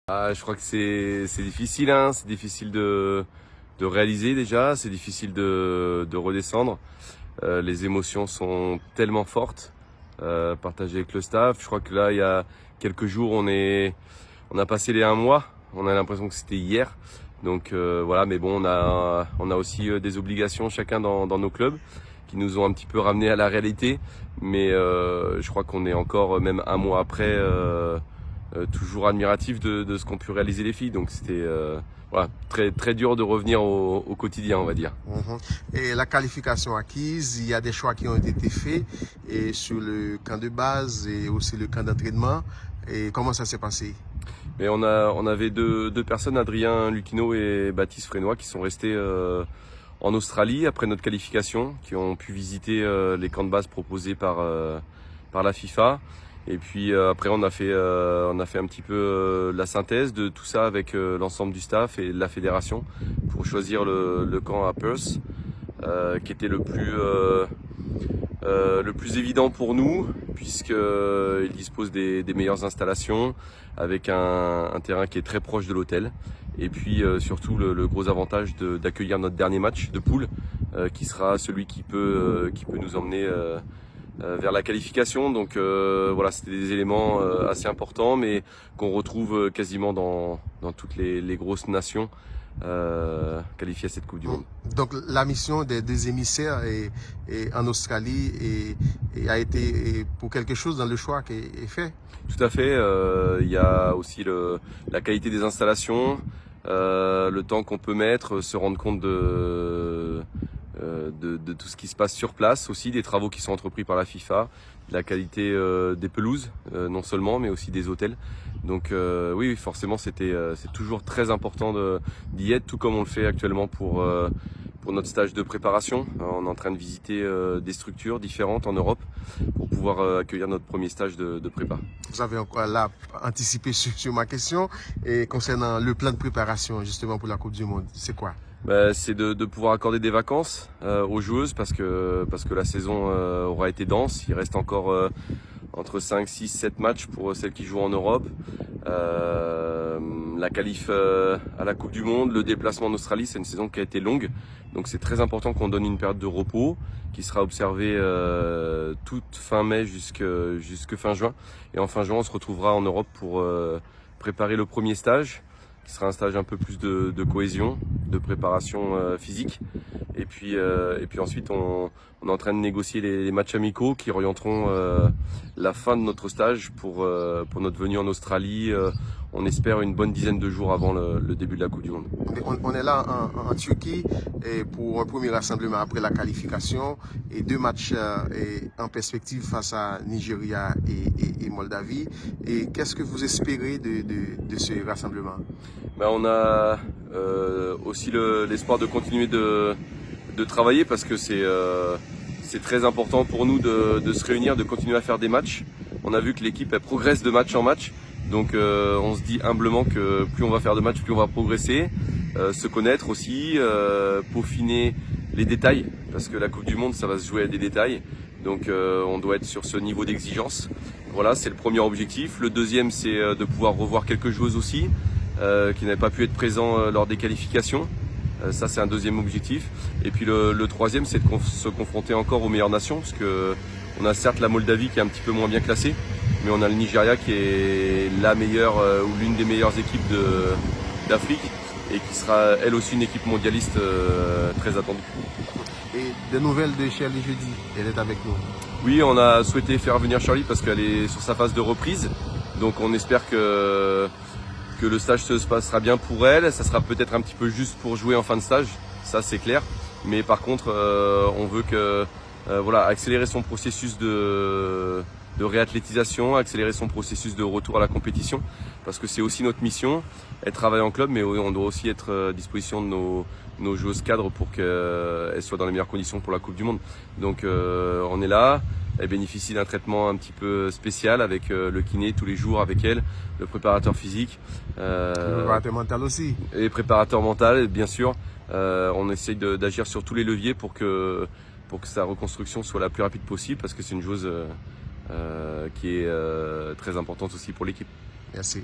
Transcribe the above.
Je crois que c'est difficile, hein. C'est difficile de réaliser déjà, c'est difficile de redescendre. Les émotions sont tellement fortes, partagées avec le staff. Je crois que là, il y a quelques jours, on a passé les 1 mois. On a l'impression que c'était hier. Donc voilà, mais bon, on a aussi des obligations chacun dans nos clubs qui nous ont un petit peu ramenés à la réalité. Mais je crois qu'on est encore, même 1 mois après, toujours admiratif de ce qu'ont pu réaliser les filles. Donc c'était voilà, très dur de revenir au quotidien, on va dire. Et la qualification acquise, il y a des choix qui ont été faits et sur le camp de base et aussi le camp d'entraînement. Et comment ça s'est passé? Mais on avait deux personnes, Adrien Lucchino et Baptiste Frénois, qui sont restés en Australie après notre qualification, qui ont pu visiter les camps de base proposés par la FIFA. Et puis après on a fait un petit peu la synthèse de tout ça avec l'ensemble du staff et de la fédération pour choisir le camp à Perth, qui était le plus évident pour nous, puisqu'il dispose des meilleures installations, avec un terrain qui est très proche de l'hôtel. Et puis surtout le gros avantage d'accueillir notre dernier match de poule, qui sera celui qui peut nous emmener vers la qualification. Donc voilà, c'était des éléments assez importants, mais qu'on retrouve quasiment dans toutes les grosses nations qualifiées à cette Coupe du Monde. Donc la mission des émissaires en Australie a été pour quelque chose dans le choix qui est fait? Tout à fait. Il y a aussi la qualité des installations, le temps qu'on peut mettre, se rendre compte de tout ce qui se passe sur place, aussi des travaux qui sont entrepris par la FIFA, la qualité des pelouses, non seulement, mais aussi des hôtels. Donc oui, forcément, c'est toujours très important d'y être, tout comme on le fait actuellement pour notre stage de préparation. On est en train de visiter des structures différentes en Europe pour pouvoir accueillir notre premier stage de prépa. Vous avez encore là anticipé sur ma question et concernant le plan de préparation justement pour la Coupe du Monde, c'est quoi? C'est de pouvoir accorder des vacances aux joueuses parce que la saison aura été dense. Il reste encore entre 5, 6, 7 matchs pour celles qui jouent en Europe. La qualif à la Coupe du Monde, le déplacement en Australie, c'est une saison qui a été longue. Donc c'est très important qu'on donne une période de repos qui sera observée toute fin mai jusque fin juin. Et en fin juin, on se retrouvera en Europe pour préparer le premier stage, qui sera un stage un peu plus de cohésion, de préparation physique. Et puis ensuite, on est en train de négocier les matchs amicaux qui orienteront la fin de notre stage pour notre venue en Australie. On espère une bonne dizaine de jours avant le début de la Coupe du Monde. On est là en Turquie et pour un premier rassemblement après la qualification et 2 matchs en perspective face à Nigeria et Moldavie. Et qu'est-ce que vous espérez de ce rassemblement? On a aussi l'espoir de continuer de travailler parce que c'est très important pour nous de se réunir, de continuer à faire des matchs. On a vu que l'équipe elle progresse de match en match. Donc on se dit humblement que plus on va faire de matchs, plus on va progresser, se connaître aussi, peaufiner les détails, parce que la Coupe du Monde ça va se jouer à des détails, donc on doit être sur ce niveau d'exigence. Voilà, c'est le premier objectif. Le deuxième, c'est de pouvoir revoir quelques joueuses aussi, qui n'avaient pas pu être présents lors des qualifications. Ça c'est un deuxième objectif. Et puis le troisième, c'est de se confronter encore aux meilleures nations, parce que on a certes la Moldavie qui est un petit peu moins bien classée, mais on a le Nigeria qui est la meilleure ou l'une des meilleures équipes d'Afrique et qui sera elle aussi une équipe mondialiste très attendue. Et des nouvelles de Shirley jeudi, elle est avec nous. Oui, on a souhaité faire venir Shirley parce qu'elle est sur sa phase de reprise, donc on espère que le stage se passera bien pour elle. Ça sera peut-être un petit peu juste pour jouer en fin de stage, ça c'est clair, mais par contre on veut voilà, accélérer son processus de réathlétisation, accélérer son processus de retour à la compétition, parce que c'est aussi notre mission. Elle travaille en club, mais on doit aussi être à disposition de nos joueuses cadres pour qu'elles soient dans les meilleures conditions pour la Coupe du Monde. Donc on est là, elle bénéficie d'un traitement un petit peu spécial avec le kiné tous les jours avec elle, le préparateur physique. Le préparateur mental aussi. Et préparateur mental, bien sûr. On essaye d'agir sur tous les leviers pour que sa reconstruction soit la plus rapide possible, parce que c'est une joueuse qui est très importante aussi pour l'équipe. Merci.